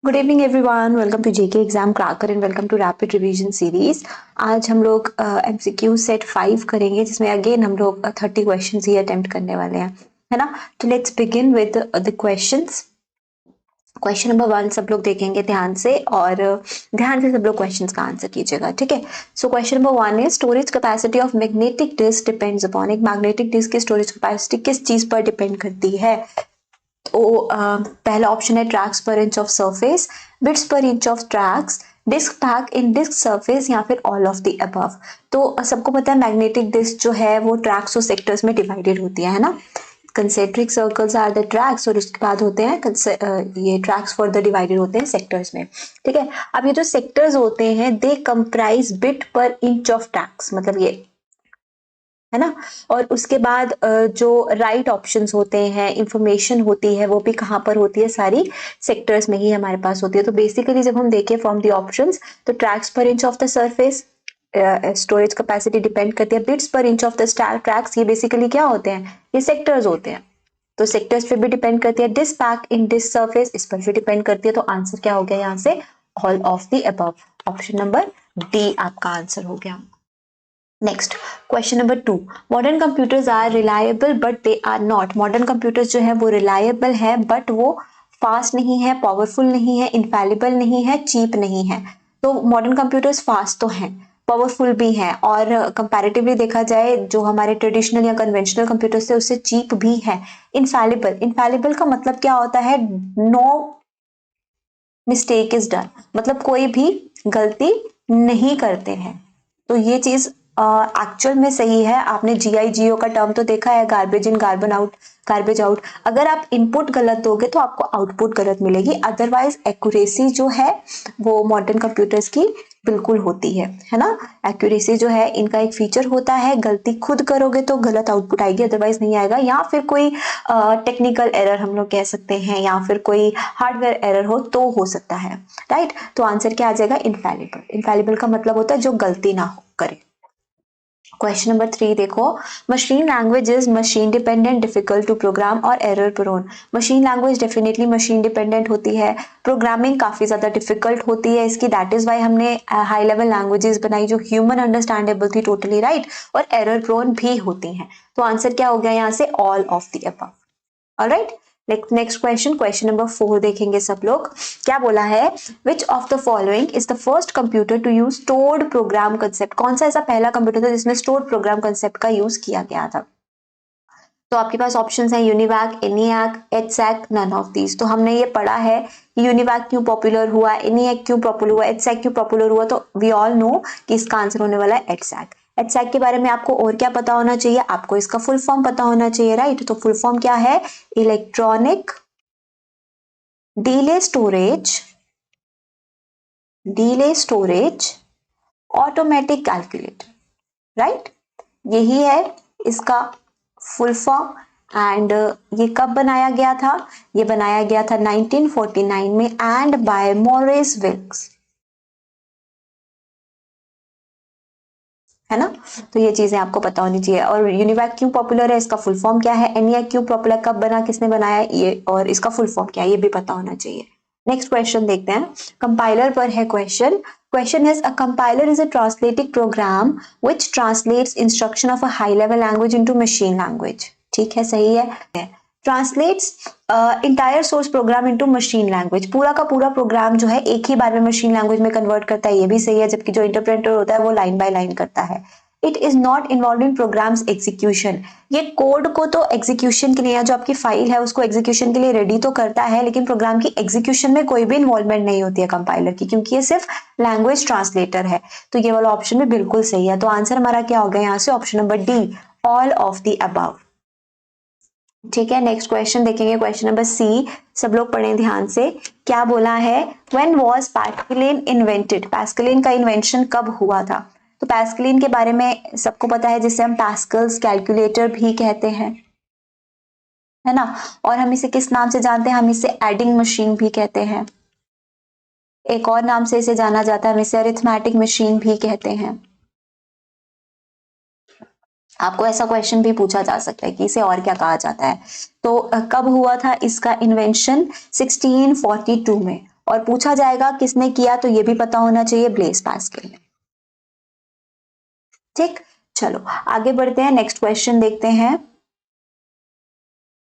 Good evening everyone, welcome to JK exam cracker and welcome to rapid revision series. आज हम लोग MCQ set 5 करेंगे जिसमें again हम लोग 30 क्वेश्चंस ही अटेम्प्ट करने वाले हैं, है ना। तो let's begin with the questions. Question number 1 सब लोग देखेंगे ध्यान से और ध्यान से सब लोग क्वेश्चंस का आंसर कीजिएगा, ठीक है। सो क्वेश्चन नंबर 1 है storage capacity of magnetic disk depends upon. एक मैग्नेटिक डिस्क की स्टोरेज कैपेसिटी किस चीज पर डिपेंड करती है? तो पहला ऑप्शन है tracks per inch of surface, bits per inch of tracks, disk pack in disk surface या फिर ऑल ऑफ द अबव। तो सबको पता है मैग्नेटिक डिस्क जो है वो ट्रैक्स और सेक्टर्स में डिवाइडेड होती है ना। Concentric circles are the tracks और उसके बाद होते हैं ये ट्रैक्स फर्दर डिवाइडेड होते हैं सेक्टर्स में, ठीक है। अब ये जो सेक्टर्स होते हैं दे कंप्राइज बिट पर इंच ऑफ ट्रैक्स, मतलब ये है ना। और उसके बाद जो राइट ऑप्शंस होते हैं, इंफॉर्मेशन होती है, वो भी कहाँ पर होती है? सारी सेक्टर्स में ही हमारे पास होती है। तो बेसिकली जब हम देखें फ्रॉम द ऑप्शंस, तो tracks per inch of the surface storage capacity depend करती है, bits per inch of the star tracks, ये बेसिकली क्या होते हैं? ये सेक्टर्स होते हैं। तो सेक्टर्स पे भी डिपेंड करती है, disc pack in disk surface इस पर भी डिपेंड करती है। तो आंसर क्या हो गया यहाँ से? All of the above. Option number D आपका आंसर हो गया। Next question number 2, modern computers are reliable but they are not. Modern computers जो है वो रिलायबल है बट वो फास्ट नहीं है, पावरफुल नहीं है, इनफैलिबल नहीं है, चीप नहीं है। तो मॉडर्न कंप्यूटर्स फास्ट तो हैं, पावरफुल भी हैं और कंपैरेटिवली देखा जाए जो हमारे ट्रेडिशनल या कन्वेंशनल कंप्यूटर्स थे उससे चीप भी है। इनफैलिबल, इनफैलिबल का मतलब क्या होता है? नो मिस्टेक इज डन, मतलब कोई भी गलती नहीं करते हैं। तो ये चीज एक्चुअल में सही है। आपने GI GO का टर्म तो देखा है, garbage in garbage out, garbage out. अगर आप इनपुट गलत दोगे तो आपको आउटपुट गलत मिलेगी, अदरवाइज एक्यूरेसी जो है वो मॉडर्न कंप्यूटर्स की बिल्कुल होती है ना। एक्यूरेसी जो है इनका एक फीचर होता है, गलती खुद करोगे तो गलत आउटपुट आएगी, अदरवाइज नहीं आएगा। या फिर कोई टेक्निकल एरर हम लोग कह सकते हैं या फिर कोई हार्डवेयर एरर हो तो हो सकता है, राइट। तो आंसर क्या आ जाएगा? इनफैलिबल। इनफैलिबल का मतलब होता है जो गलती ना हो करे। क्वेश्चन नंबर 3 देखो, machine language is machine dependent, difficult to program और error prone. Machine language definitely machine dependent होती है, प्रोग्रामिंग काफी ज्यादा डिफिकल्ट होती है इसकी, दैट इज वाई हमने हाई लेवल लैंग्वेजेस बनाई जो ह्यूमन अंडरस्टैंडेबल थी, टोटली राइट, और एरर प्रोन भी होती हैं। तो आंसर क्या हो गया यहाँ से? All of the above. Alright, next question, question number 4 देखेंगे सब लोग। क्या बोला है? Which of the following is the first computer to use stored program concept. कौन सा ऐसा पहला कंप्यूटर था जिसमें स्टोर्ड प्रोग्राम कंसेप्ट का यूज किया गया था? तो आपके पास ऑप्शंस हैं यूनिवैक, एनियाक, एचसैक, नन ऑफ दीज। तो हमने ये पढ़ा है कि यूनिवैक क्यों पॉपुलर हुआ, एनियाक क्यों पॉपुलर हुआ, एचसैक क्यों पॉपुलर हुआ। तो वी ऑल नो कि इसका आंसर होने वाला है एचसैक। एचसैक के बारे में आपको और क्या पता होना चाहिए? आपको इसका फुल फॉर्म पता होना चाहिए, राइट। तो फुल फॉर्म क्या है? Electronic delay storage automatic calculator, right. यही है इसका फुल फॉर्म। एंड ये कब बनाया गया था? ये बनाया गया था 1949 में एंड बाय मॉरिस विल्क्स, है ना। तो ये चीजें आपको पता होनी चाहिए। और यूनिवैक क्यों पॉपुलर है, इसका फुल फॉर्म क्या है? एनियाक क्यों पॉपुलर, कब बना, किसने बनाया, ये और इसका फुल फॉर्म क्या है ये भी पता होना चाहिए। नेक्स्ट क्वेश्चन देखते हैं, कंपाइलर पर है question. Question is a compiler is a translating program which translates instruction of a high level language into machine language. ठीक है, सही है। Translates entire source program into machine language, पूरा का पूरा प्रोग्राम जो है एक ही बार में मशीन लैंग्वेज में कन्वर्ट करता है, ये भी सही है। जबकि जो इंटरप्रेटर होता है वो लाइन बाय लाइन करता है। It is not involve in programs execution, ये कोड को तो एग्जीक्यूशन के लिए या जो आपकी फाइल है उसको एग्जीक्यूशन के लिए रेडी तो करता है, लेकिन प्रोग्राम की एग्जीक्यूशन में कोई भी इन्वॉल्वमेंट नहीं होती है कंपाइलर की, क्योंकि ये सिर्फ लैंग्वेज ट्रांसलेटर है। तो ये वाला ऑप्शन भी बिल्कुल सही है। तो आंसर हमारा क्या हो गया यहाँ से? Option number D, all of the above. ठीक है, नेक्स्ट क्वेश्चन देखेंगे, क्वेश्चन नंबर सी। सब लोग पढ़ें ध्यान से। क्या बोला है? When was Pascaline invented. Pascaline का इन्वेंशन कब हुआ था? तो पैस्कलिन के बारे में सबको पता है, जिसे हम पैस्कल्स कैलकुलेटर भी कहते हैं, है ना। और हम इसे किस नाम से जानते हैं? हम इसे एडिंग मशीन भी कहते हैं। एक और नाम से इसे जाना जाता है, हम इसे अरिथमेटिक मशीन भी कहते हैं। आपको ऐसा क्वेश्चन भी पूछा जा सकता है कि इसे और क्या कहा जाता है। तो कब हुआ था इसका इन्वेंशन? 1642 में। और पूछा जाएगा किसने किया तो ये भी पता होना चाहिए, ब्लेज पास्कल ने। ठीक, चलो आगे बढ़ते हैं, नेक्स्ट क्वेश्चन देखते हैं।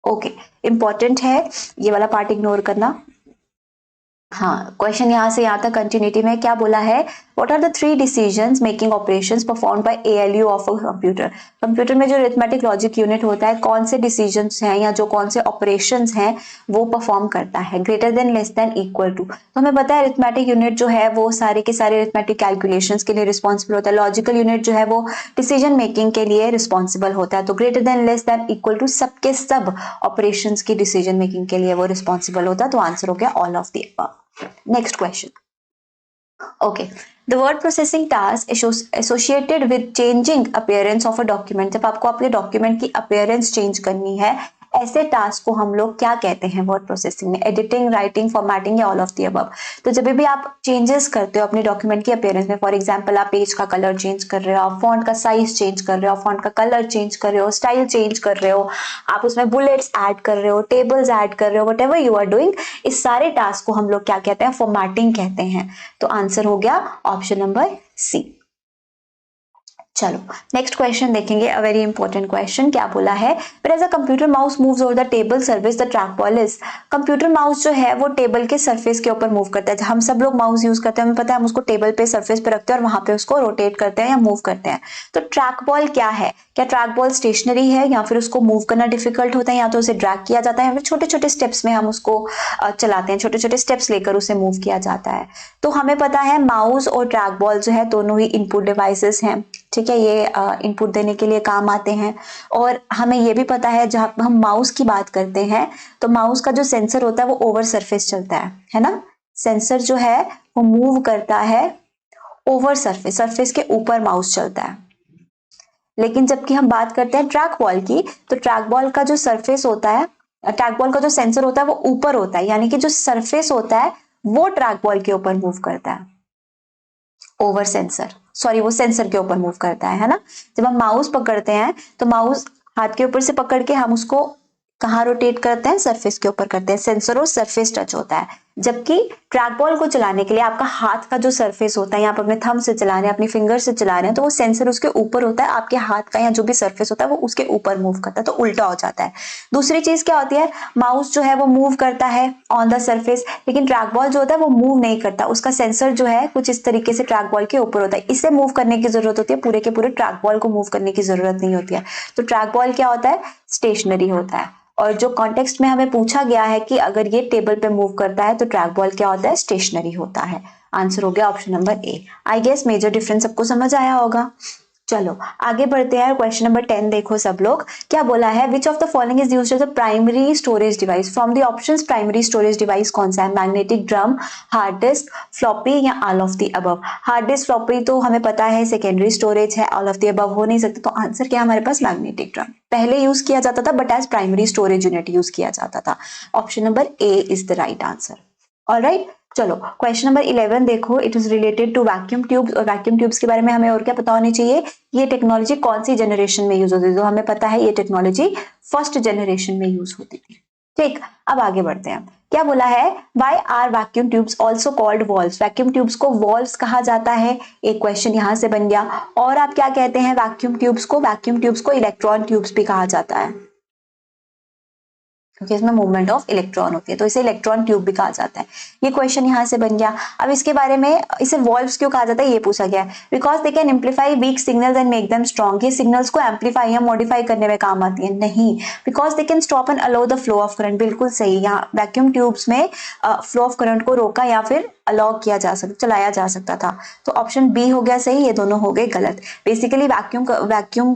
ओके, इंपॉर्टेंट है, ये वाला पार्ट इग्नोर करना। हाँ, क्वेश्चन यहाँ से यहाँ तक कंटिन्यूटी में क्या बोला है, what are the 3 decisions making operations performed by ALU of a computer. Computer में जो अरिथमेटिक लॉजिक यूनिट होता है, कौन से डिसीजंस हैं या जो कौन से ऑपरेशंस हैं वो परफॉर्म करता है, greater than, less than, equal to. तो हमें पता है अरिथमेटिक यूनिट जो है वो सारे के सारे अरिथमेटिक कैलकुलेशंस के लिए रिस्पॉन्सिबल होता है, लॉजिकल यूनिट जो है वो डिसीजन मेकिंग के लिए रिस्पॉन्सिबल होता है। तो greater than, less than, equal to सबके सब ऑपरेशंस की डिसीजन मेकिंग के लिए वो रिस्पॉन्सिबल होता है। तो आंसर हो गया all of the above. Next question. Okay. The word processing task associated with changing appearance of a document. जब आपको अपने डॉक्यूमेंट की appearance change करनी है, ऐसे टास्क को हम लोग क्या कहते हैं वर्ड प्रोसेसिंग में, एडिटिंग, राइटिंग, फॉर्मेटिंग या ऑल ऑफ द अबव। तो जब भी आप चेंजेस करते हो अपने डॉक्यूमेंट की अपीयरेंस में, फॉर एग्जांपल आप पेज का कलर चेंज कर रहे हो, आप फॉन्ट का साइज चेंज कर रहे हो, फॉन्ट का कलर चेंज कर रहे हो, स्टाइल चेंज कर रहे हो, आप उसमें बुलेट्स ऐड कर रहे हो, टेबल्स ऐड कर रहे हो, व्हाटएवर यू आर डूइंग, इस सारे टास्क को हम लोग क्या कहते हैं, फॉर्मेटिंग कहते हैं। तो आंसर हो गया ऑप्शन नंबर सी। चलो नेक्स्ट क्वेश्चन देखेंगे, अ वेरी इंपॉर्टेंट क्वेश्चन। क्या बोला है, whereas a computer mouse moves over the table surface, the trackball is। Computer mouse जो है वो टेबल के सरफेस के ऊपर मूव करता है। हम सब लोग माउस यूज करते हैं, हमें पता है, हम उसको टेबल पे सरफेस पे रखते हैं और वहां पे उसको रोटेट करते हैं या मूव करते हैं। तो ट्रैक बॉल क्या है, क्या ट्रैक बॉल स्टेशनरी है या फिर उसको मूव करना डिफिकल्ट होता है, या तो उसे ड्रैग किया जाता है या फिर छोटे छोटे स्टेप्स में हम उसको चलाते हैं, छोटे छोटे स्टेप्स लेकर उसे मूव किया जाता है। तो हमें पता है माउस और ट्रैक बॉल जो है दोनों ही इनपुट डिवाइसेस हैं, ठीक है, ये इनपुट देने के लिए काम आते हैं। और हमें ये भी पता है जब हम माउस की बात करते हैं तो माउस का जो सेंसर होता है वो ओवर सरफेस चलता है ना, सेंसर जो है वो मूव करता है ओवर सरफेस, सरफेस के ऊपर माउस चलता है। लेकिन जबकि हम बात करते हैं ट्रैक बॉल की, तो ट्रैक बॉल का जो सरफेस होता है, ट्रैक बॉल का जो सेंसर होता है वो ऊपर होता है, यानी कि जो सरफेस होता है वो ट्रैक बॉल के ऊपर मूव करता है, ओवर सेंसर, सॉरी वो सेंसर के ऊपर मूव करता है ना। जब हम माउस पकड़ते हैं तो माउस हाथ के ऊपर से पकड़ के हम उसको कहाँ रोटेट करते हैं, सरफेस के ऊपर करते हैं, सेंसर और सरफेस टच होता है। जबकि ट्रैक बॉल को चलाने के लिए आपका हाथ का जो सरफेस होता है, यहाँ पर अपने थंब से चला रहे हैं, अपनी फिंगर से चला रहे हैं, तो वो सेंसर उसके ऊपर होता है, आपके हाथ का या जो भी सरफेस होता है वो उसके ऊपर मूव करता है, तो उल्टा हो जाता है। दूसरी चीज क्या होती है, माउस जो है वो मूव करता है ऑन द सरफेस, लेकिन ट्रैक बॉल जो होता है वो मूव नहीं करता, उसका सेंसर जो है कुछ इस तरीके से ट्रैक बॉल के ऊपर होता है, इसे मूव करने की जरूरत होती है, पूरे के पूरे ट्रैक बॉल को मूव करने की जरूरत नहीं होती है। तो ट्रैक बॉल क्या होता है, स्टेशनरी होता है। और जो कॉन्टेक्स्ट में हमें पूछा गया है कि अगर ये टेबल पे मूव करता है तो ट्रैक बॉल क्या होता है, स्टेशनरी होता है। आंसर हो गया option number A. I guess major difference सबको समझ आया होगा। चलो आगे बढ़ते हैं, क्वेश्चन नंबर 10 देखो सब लोग, क्या बोला है, which of the following is used as a primary storage device. From the options primary storage device कौन सा है, magnetic drum, hard disk, floppy या all of the above. Hard disk, floppy तो हमें पता है सेकेंडरी स्टोरेज है, all of the above हो नहीं सकते, तो आंसर क्या हमारे पास, मैग्नेटिक ड्रम। पहले यूज किया जाता था but as primary storage unit use किया जाता था। Option number A is the right answer. Alright, चलो क्वेश्चन नंबर 11 देखो, it is related to vacuum tubes. और वैक्यूम ट्यूब्स के बारे में हमें और क्या पता होनी चाहिए, ये टेक्नोलॉजी कौन सी जनरेशन में यूज होती है, तो हमें पता है ये टेक्नोलॉजी फर्स्ट जनरेशन में यूज होती थी। ठीक, अब आगे बढ़ते हैं, क्या बोला है, why are vacuum tubes also called valves. Vacuum tubes को वॉल्व्स कहा जाता है, एक क्वेश्चन यहां से बन गया। और आप क्या कहते हैं वैक्यूम ट्यूब्स को, वैक्यूम ट्यूब्स को इलेक्ट्रॉन ट्यूब्स भी कहा जाता है, क्योंकि इसमें मूवमेंट ऑफ इलेक्ट्रॉन होती है, तो इसे इलेक्ट्रॉन ट्यूब भी कहा जाता है। ये क्वेश्चन यहाँ से बन गया। अब इसके बारे में, इसे वॉल्व्स क्यों कहा जाता है ये पूछा गया है, because they can amplify weak signals and make them strong. ये सिग्नल्स को एम्पलीफाई या मॉडिफाई करने में काम आती है, नहीं, because they can stop and allow the flow of current. बिल्कुल सही, यहाँ वैक्यूम ट्यूब्स में फ्लो ऑफ करंट को रोका या फिर अलाउ किया जा सकता, चलाया जा सकता था। तो ऑप्शन बी हो गया सही, ये दोनों हो गए गलत। बेसिकली वैक्यूम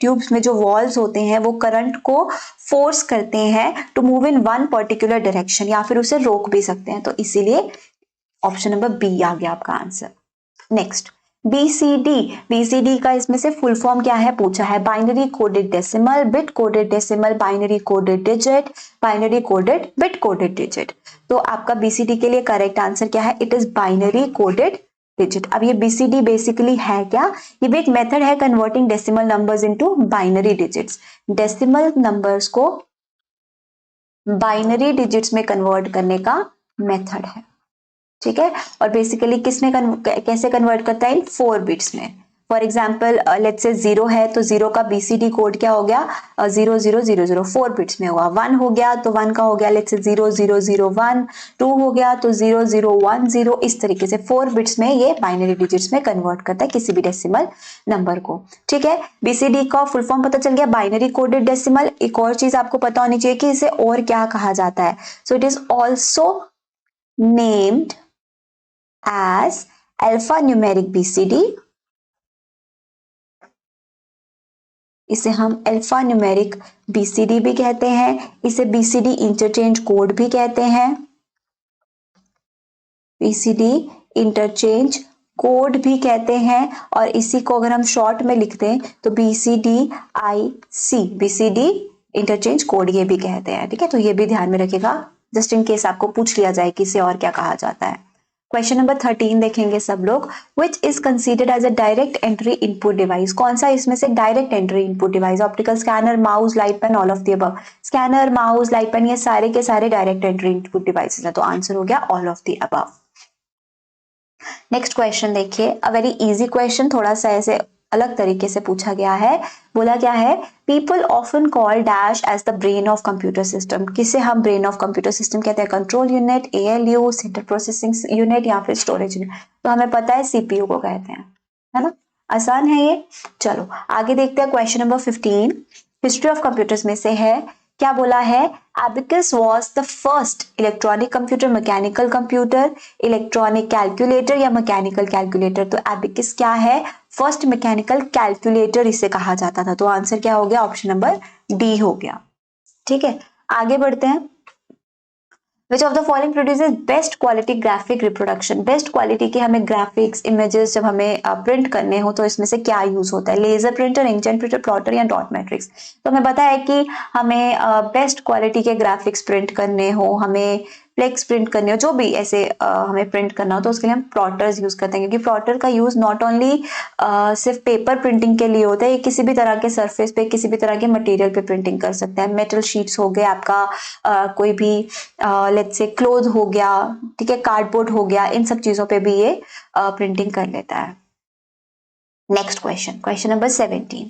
ट्यूब्स में जो वॉल्व्स होते हैं वो करंट को फोर्स करते हैं to move in one particular direction, या फिर उसे रोक भी सकते हैं, तो इसीलिए ऑप्शन नंबर बी आ गया आपका आंसर। नेक्स्ट बीसीडी, बीसीडी का इसमें से फुल फॉर्म क्या है पूछा है, binary coded decimal, bit coded decimal, binary coded digit, binary coded bit coded digit. तो आपका बीसीडी के लिए करेक्ट आंसर क्या है, it is binary coded digit. अब ये बीसीडी बेसिकली है क्या, ये भी एक मेथड है converting decimal numbers into binary digits. Decimal numbers को बाइनरी डिजिट्स में कन्वर्ट करने का मेथड है। ठीक है। और बेसिकली किसमें कैसे कन्वर्ट करता है, इन 4 बिट्स में। फॉर एग्जाम्पल लेट्स से 0 है तो 0 का BCD कोड क्या हो गया, 0000, 4 बिट्स में हुआ। 1 हो गया तो 1 का हो गया लेट्स से 0001, 2 हो गया तो 0010, इस तरीके से 4 बिट्स में ये बाइनरी डिजिट्स में कन्वर्ट करता है किसी भी डेसिमल नंबर को। ठीक है, BCD का फुल फॉर्म पता चल गया, बाइनरी कोडेड डेसिमल। एक और चीज आपको पता होनी चाहिए कि इसे और क्या कहा जाता है। So it is also named as alphanumeric BCD। इसे हम अल्फान्यूमेरिक BCD भी कहते हैं, इसे BCD इंटरचेंज कोड भी कहते हैं, BCD इंटरचेंज कोड भी कहते हैं। और इसी को अगर हम शॉर्ट में लिखते हैं तो BCDIC, BCD इंटरचेंज कोड ये भी कहते हैं। ठीक है, तो ये भी ध्यान में रखिएगा जस्ट इन केस आपको पूछ लिया जाए कि इसे और क्या कहा जाता है। क्वेश्चन नंबर 13 देखेंगे सब लोग। Which is considered as a direct entry input device, कौन सा इसमें से direct entry input device, optical scanner, mouse, light pen, all of the above. Scanner, mouse, light pen ये सारे के सारे डायरेक्ट एंट्री इनपुट डिवाइसेस हैं, तो आंसर हो गया all of the above. Next question देखिए, अ वेरी इजी क्वेश्चन, थोड़ा सा ऐसे अलग तरीके से पूछा गया है। बोला क्या है, people often call dash as the brain of computer system. किसे हम ब्रेन ऑफ कंप्यूटर सिस्टम कहते हैं, control unit, ALU, central processing unit या फिर स्टोरेज यूनिट। तो हमें पता है CPU को कहते हैं, है ना, आसान है ये। चलो आगे देखते हैं question number 15, history of computers में से है। क्या बोला है, abacus was the first electronic computer, mechanical computer, electronic calculator या मैकेनिकल कैलकुलेटर। तो एबिकस क्या है, फर्स्ट मैकेनिकल कैलकुलेटर इसे कहा जाता था। तो आंसर क्या हो गया, ऑप्शन नंबर D हो गया। ठीक है, आगे बढ़ते हैं। Which of the following produces best quality graphic reproduction? Best quality के हमें ग्राफिक्स इमेजेस जब हमें प्रिंट करने हो तो इसमें से क्या यूज होता है, laser printer, inkjet printer, plotter या डॉट मैट्रिक्स। तो हमें पता है कि हमें बेस्ट क्वालिटी के ग्राफिक्स प्रिंट करने हो, हमें फ्लेक्स प्रिंट करने हो, जो भी ऐसे हमें प्रिंट करना हो तो उसके लिए हम प्लॉटर्स यूज करते हैं, क्योंकि प्लॉटर का यूज नॉट ओनली सिर्फ पेपर प्रिंटिंग के लिए होता है, ये किसी भी तरह के सरफेस पे, किसी भी तरह के मटेरियल पे प्रिंटिंग कर सकते हैं। मेटल शीट्स हो गए आपका, कोई भी लेट्स से क्लोथ हो गया, ठीक है, कार्डबोर्ड हो गया, इन सब चीजों पे भी ये प्रिंटिंग कर लेता है। नेक्स्ट क्वेश्चन, क्वेश्चन नंबर 17,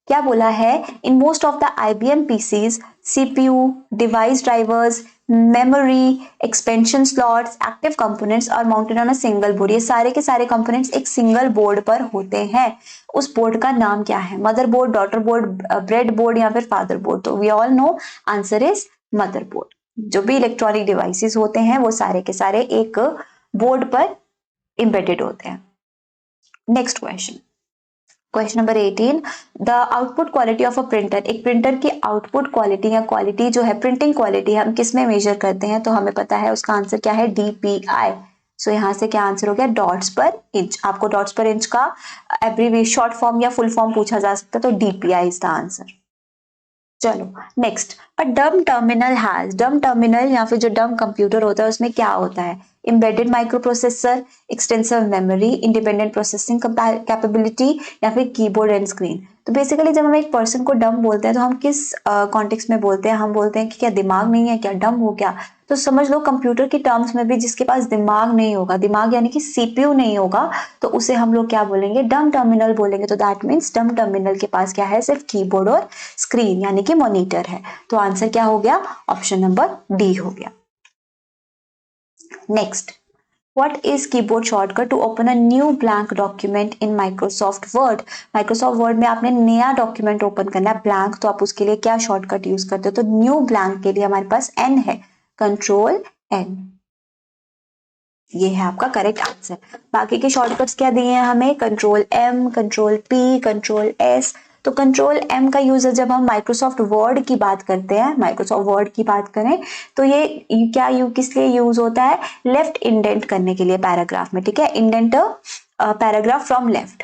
क्या बोला है, in most of the IBM PCs CPU, device drivers, memory, expansion slots, active components और mounted on a single board. ये सारे के सारे कंपोनेंट्स एक सिंगल बोर्ड पर होते हैं। उस बोर्ड का नाम क्या है, mother board, daughter board, bread board या फिर फादर बोर्ड। तो we all know answer is mother board. जो भी इलेक्ट्रॉनिक डिवाइसेस होते हैं वो सारे के सारे एक बोर्ड पर एम्बेडेड होते हैं। Next question, question number 18, the output quality of a printer. एक प्रिंटर की आउटपुट क्वालिटी या क्वालिटी जो है, प्रिंटिंग क्वालिटी हम किस में मेजर करते हैं, तो हमें पता है उसका आंसर क्या है, DPI। सो यहाँ से क्या आंसर हो गया, डॉट्स पर इंच। आपको डॉट्स पर इंच का एब्रीविएशन, शॉर्ट फॉर्म या फुल फॉर्म पूछा जा सकता है, तो DPI इज द आंसर। चलो नेक्स्ट, अ डम टर्मिनल हैज, डम टर्मिनल या फिर जो डम कंप्यूटर होता है उसमें क्या होता है, embedded micro processor, extensive memory, independent processing capability या फिर कीबोर्ड एंड स्क्रीन। तो बेसिकली जब हम एक पर्सन को डम बोलते हैं तो हम किस कॉन्टेक्स्ट में बोलते हैं, हम बोलते हैं कि क्या दिमाग नहीं है, क्या डम हो गया। तो समझ लो कंप्यूटर की टर्म्स में भी जिसके पास दिमाग नहीं होगा, दिमाग यानी कि CPU नहीं होगा, तो उसे हम लोग क्या बोलेंगे, डम टर्मिनल बोलेंगे। तो दैट मीन्स डम टर्मिनल के पास क्या है, सिर्फ कीबोर्ड और स्क्रीन यानी कि मॉनिटर है। तो आंसर क्या हो गया, ऑप्शन नंबर D हो गया। Next, What is keyboard shortcut to open a new blank document in Microsoft Word? Microsoft Word में आपने नया डॉक्यूमेंट ओपन करना है ब्लैंक, तो आप उसके लिए क्या शॉर्टकट यूज करते हो, तो न्यू ब्लैंक के लिए हमारे पास N है, कंट्रोल N। ये है आपका करेक्ट आंसर। बाकी के शॉर्टकट्स क्या दिए हैं हमें, control M, control P, control S। तो कंट्रोल M का यूज जब हम माइक्रोसॉफ्ट वर्ड की बात करते हैं, माइक्रोसॉफ्ट वर्ड की बात करें तो ये क्या किस लिए यूज होता है, लेफ्ट इंडेंट करने के लिए पैराग्राफ में। ठीक है, इंडेंट पैराग्राफ फ्रॉम लेफ्ट,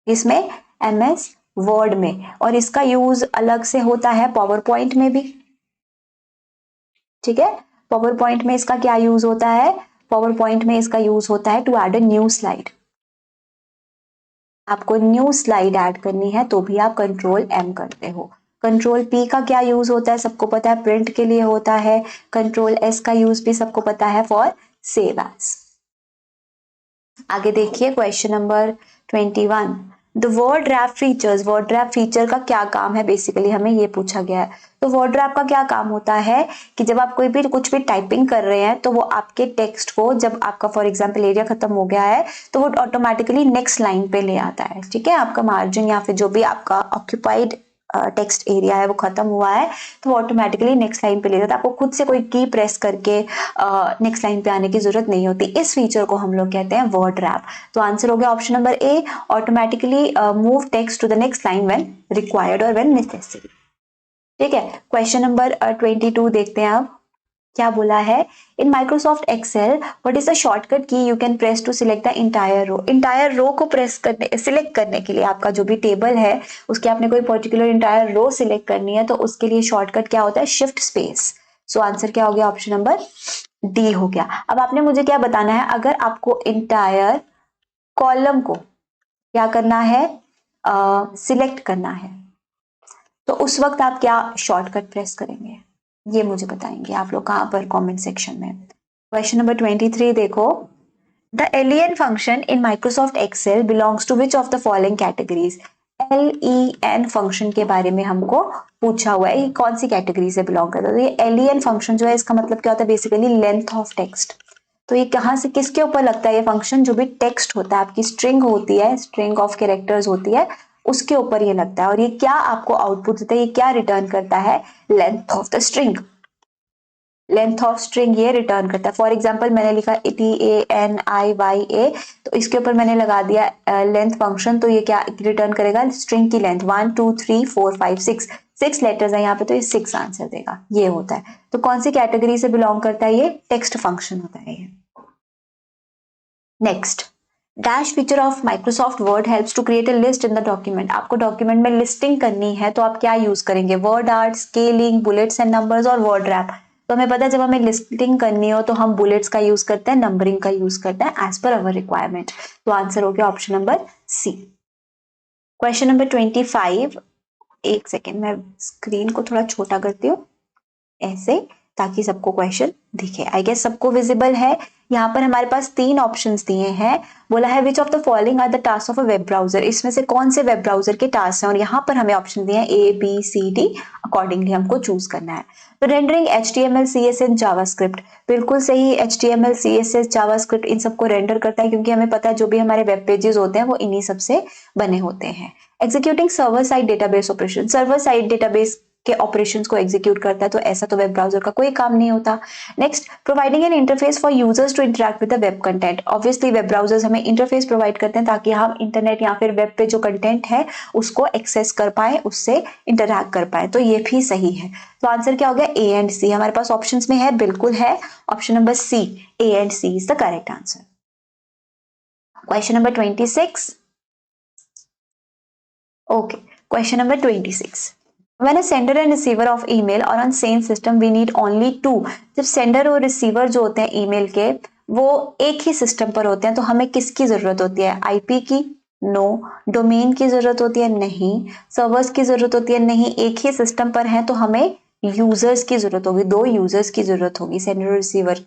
इसमें MS वर्ड में। और इसका यूज अलग से होता है पावर पॉइंट में भी। ठीक है, पावर पॉइंट में इसका क्या यूज होता है, पावर पॉइंट में इसका यूज होता है to add a new slide. आपको न्यू स्लाइड ऐड करनी है तो भी आप कंट्रोल M करते हो। कंट्रोल P का क्या यूज होता है सबको पता है, प्रिंट के लिए होता है। कंट्रोल S का यूज भी सबको पता है, फॉर सेव एज। आगे देखिए question number 21। The word wrap features, word wrap feature का क्या काम है, बेसिकली हमें ये पूछा गया है। तो वर्ड रैप का क्या काम होता है कि जब आप कोई भी कुछ भी टाइपिंग कर रहे हैं तो वो आपके टेक्स्ट को, जब आपका फॉर एग्जांपल एरिया खत्म हो गया है तो वो ऑटोमेटिकली नेक्स्ट लाइन पे ले आता है, ठीक है। आपका मार्जिन या फिर जो भी आपका ऑक्यूपाइड टेक्स्ट एरिया है वो खत्म हुआ है तो वो ऑटोमेटिकली नेक्स्ट लाइन पे ले जाता है। आपको खुद से कोई की प्रेस करके नेक्स्ट लाइन पे आने की जरूरत नहीं होती। इस फीचर को हम लोग कहते हैं वर्ड रैप। तो आंसर हो गया option number A, automatically move text to the next line when required और व्हेन नेसेसरी। ठीक है, क्वेश्चन नंबर 22 देखते हैं अब क्या बोला है। In Microsoft Excel what is the shortcut key you can press to select the entire row. Entire row को प्रेस करने, सिलेक्ट करने के लिए, आपका जो भी टेबल है उसके आपने कोई पर्टिकुलर इंटायर रो सिलेक्ट करनी है तो उसके लिए शॉर्टकट क्या होता है, शिफ्ट स्पेस। सो आंसर क्या हो गया, ऑप्शन नंबर डी हो गया। अब आपने मुझे क्या बताना है, अगर आपको इंटायर कॉलम को क्या करना है, सिलेक्ट करना है, तो उस वक्त आप क्या शॉर्टकट प्रेस करेंगे, ये मुझे बताएंगे आप लोग कहाँ पर, कमेंट सेक्शन में। क्वेश्चन नंबर 23 देखो। The len function in Microsoft Excel belongs to which of the following categories. len function के बारे में हमको पूछा हुआ है, ये कौन सी कैटेगरी से बिलोंग करता है। तो ये len फंक्शन जो है इसका मतलब क्या होता है, बेसिकली लेंथ ऑफ टेक्स्ट। तो ये कहाँ से किसके ऊपर लगता है, ये फंक्शन जो भी टेक्स्ट होता है, आपकी स्ट्रिंग होती है, स्ट्रिंग ऑफ कैरेक्टर्स होती है, उसके ऊपर ये लगता है। और ये क्या आपको आउटपुट देता है, ये क्या रिटर्न करता है, length of the string. Length of string ये रिटर्न करता है। फॉर एग्जाम्पल मैंने लिखा TANIYA, तो इसके ऊपर मैंने लगा दिया लेंथ फंक्शन, तो ये क्या रिटर्न करेगा, स्ट्रिंग की लेंथ 1 2 3 4 5 6 लेटर्स है यहाँ पे, तो ये 6 आंसर देगा, ये होता है। तो कौन सी कैटेगरी से बिलोंग करता है, ये टेक्स्ट फंक्शन होता है ये। Next, dash feature of Microsoft Word helps to create a list in the document. आपको डॉक्यूमेंट में लिस्टिंग करनी है तो आप क्या यूज करेंगे, word art, scaling, bullets and numbers और वर्ड रैप। तो हमें पता है जब हमें लिस्टिंग करनी हो तो हम बुलेट्स का यूज करते हैं, नंबरिंग का यूज करते हैं एज पर अवर रिक्वायरमेंट। तो आंसर हो गया option number C. Question number 25, एक सेकेंड मैं स्क्रीन को थोड़ा छोटा करती हूँ ऐसे, ताकि सबको क्वेश्चन दिखे। आई गेस सबको विजिबल है। यहाँ पर हमारे पास 3 ऑप्शंस दिए हैं, बोला है which of the following are the task of a web browser. इसमें से कौन से वेब ब्राउजर के टास्क हैं, और यहाँ पर हमें ऑप्शन दिए हैं A B C D, accordingly हमको चूज करना है। तो रेंडरिंग HTML CSS जावास्क्रिप्ट, बिल्कुल सही। HTML CSS जावास्क्रिप्ट इन सबको रेंडर करता है, क्योंकि हमें पता है जो भी हमारे वेब पेजेस होते हैं वो इन्हीं सबसे बने होते हैं। Executing server side database operation, server side database के ऑपरेशंस को एग्जीक्यूट करता है, तो ऐसा तो वेब ब्राउजर का कोई काम नहीं होता। Next, providing an interface for users to interact with the web content. Obviously web browsers हमें इंटरफेस प्रोवाइड करते हैं ताकि हम इंटरनेट या फिर वेब पे जो कंटेंट है उसको एक्सेस कर पाए, उससे इंटरैक्ट कर पाए, तो ये भी सही है। तो आंसर क्या हो गया, A एंड C हमारे पास ऑप्शंस में है, बिल्कुल है। Option number C, A and C is the correct answer. Question number 26, okay, question number 26। When a sender and receiver of email are on same system, we need only two। जब sender और receiver जो होते हैं email के वो एक ही system पर होते हैं तो हमें किसकी जरूरत होती है, IP की, नो। डोमेन की जरूरत होती है, नहीं। सर्वर्स की जरूरत होती है, नहीं। एक ही सिस्टम पर है तो हमें यूजर्स की जरूरत होगी, 2 यूजर्स की जरूरत होगी। सेंडर और रिसीवर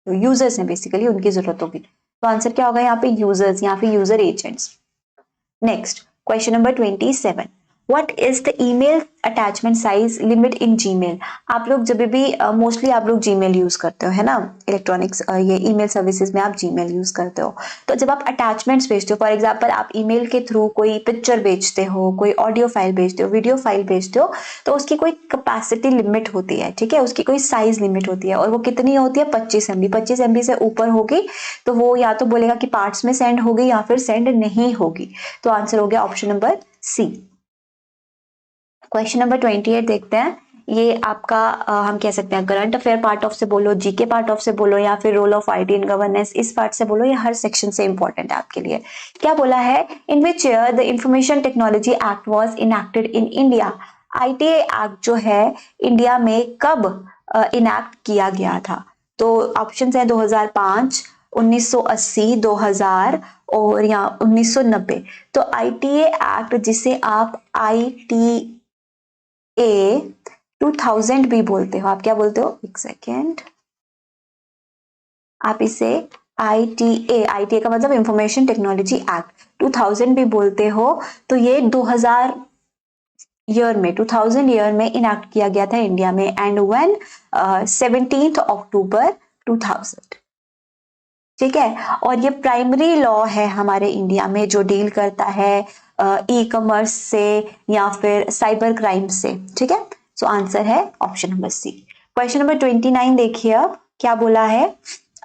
यूजर्स हैं बेसिकली, उनकी जरूरत होगी। तो आंसर क्या होगा यहाँ पे, यूजर्स, यहाँ पे user agents. Next, question number 27। What is the email attachment size limit in Gmail? आप लोग जब भी मोस्टली आप लोग Gmail यूज करते हो, है ना, इलेक्ट्रॉनिक्स ये ईमेल सर्विसेज में आप Gmail यूज करते हो। तो जब आप अटैचमेंट्स भेजते हो, फॉर एग्जांपल आप ईमेल के थ्रू कोई पिक्चर भेजते हो, कोई ऑडियो फाइल भेजते हो, वीडियो फाइल भेजते हो, तो उसकी कोई कैपेसिटी लिमिट होती है, ठीक है, उसकी कोई साइज लिमिट होती है, और वो कितनी होती है, 25 MB। 25 MB से ऊपर होगी तो वो या तो बोलेगा कि पार्ट्स में सेंड होगी या फिर सेंड नहीं होगी। तो आंसर हो गया option number C. Question number 28 देखते हैं। ये आपका हम कह सकते हैं करंट अफेयर पार्ट ऑफ से बोलो, जीके पार्ट ऑफ से बोलो, या फिर role of IT in governance इस पार्ट से बोलो, या हर सेक्शन से इंपॉर्टेंट है आपके लिए। क्या बोला है, in which year the information technology act was enacted in India. ITA act जो है इंडिया में कब इनैक्ट किया गया था। तो ऑप्शन है 2005, 1980, 2000 और या 1990। तो ITA एक्ट जिसे आप IT 2000 भी बोलते हो, आप क्या बोलते हो, एक सेकेंड, आप इसे ITA का मतलब इंफॉर्मेशन टेक्नोलॉजी एक्ट 2000 भी बोलते हो, तो ये 2000 ईयर में 2000 ईयर में इनैक्ट किया गया था इंडिया में, एंड व्हेन 17 अक्टूबर 2000। ठीक है, और ये प्राइमरी लॉ है हमारे इंडिया में जो डील करता है ई कॉमर्स से या फिर साइबर क्राइम से। ठीक है, सो आंसर है option number C. Question number 29 देखिए, अब क्या बोला है,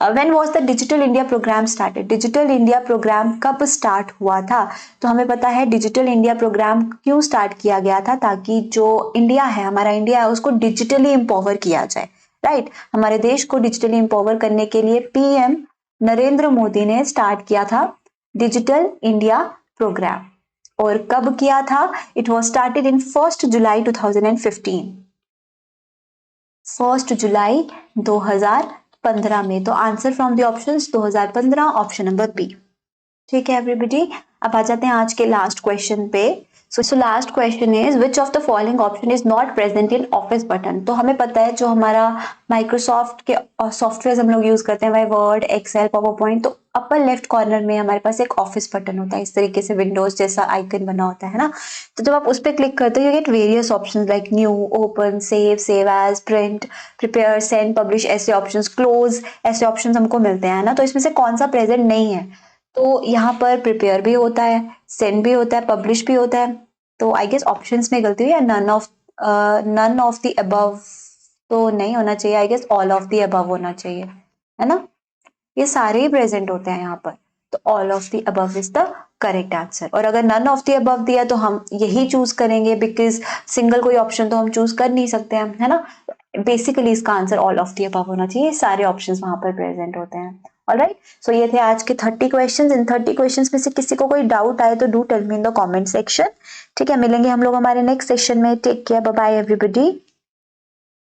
when was the digital India programme started, digital India programme कब स्टार्ट हुआ था। तो हमें पता है डिजिटल इंडिया प्रोग्राम क्यों स्टार्ट किया गया था, ताकि जो इंडिया है, हमारा इंडिया है, उसको डिजिटली एम्पावर किया जाए। राइट, हमारे देश को डिजिटली एम्पावर करने के लिए PM नरेंद्र मोदी ने स्टार्ट किया था डिजिटल इंडिया प्रोग्राम। और कब किया था, इट वॉज स्टार्टेड इन 1 जुलाई 2015, 1 जुलाई 2015 में। तो answer from the options 2015, option number B. ठीक है एवरीबॉडी, अब आ जाते हैं आज के लास्ट क्वेश्चन पे। So last question is which of the following option is not present in office button. तो हमें पता है जो हमारा माइक्रोसॉफ्ट के सॉफ्टवेयर हम लोग यूज करते हैं, वही वर्ड, एक्सेल, पावर पॉइंट, तो अपर लेफ्ट कॉर्नर में हमारे पास एक ऑफिस बटन होता है, इस तरीके से विंडोज जैसा आइकन बना होता है ना। तो जब आप उस पर क्लिक करते हो, you get various option like new, open, save, save as, print, prepare, send, publish, ऐसे ऑप्शंस, क्लोज, ऐसे ऑप्शंस हमको मिलते हैं ना। तो इसमें से कौन सा प्रेजेंट नहीं है, तो यहाँ पर प्रिपेयर भी होता है, सेंड भी होता है, पब्लिश भी होता है। तो आई गेस ऑप्शंस में गलती हुई है, नन ऑफ द अबव तो नहीं होना चाहिए, I guess all of the above होना चाहिए, है ना। ये सारे ही प्रेजेंट होते हैं यहाँ पर, तो all of the above is the correct answer. और अगर नन ऑफ द अबव दिया तो हम यही चूज करेंगे, बिकॉज सिंगल कोई ऑप्शन तो हम चूज कर नहीं सकते हैं, है ना। बेसिकली इसका answer all of the above होना चाहिए, सारे ऑप्शंस वहां पर प्रेजेंट होते हैं। ऑलराइट, सो ये थे आज के 30 क्वेश्चंस। इन 30 क्वेश्चंस में से किसी को कोई डाउट आए तो do tell me in the comment section. ठीक है, मिलेंगे हम लोग हमारे नेक्स्ट सेशन में। Take care, bye bye everybody.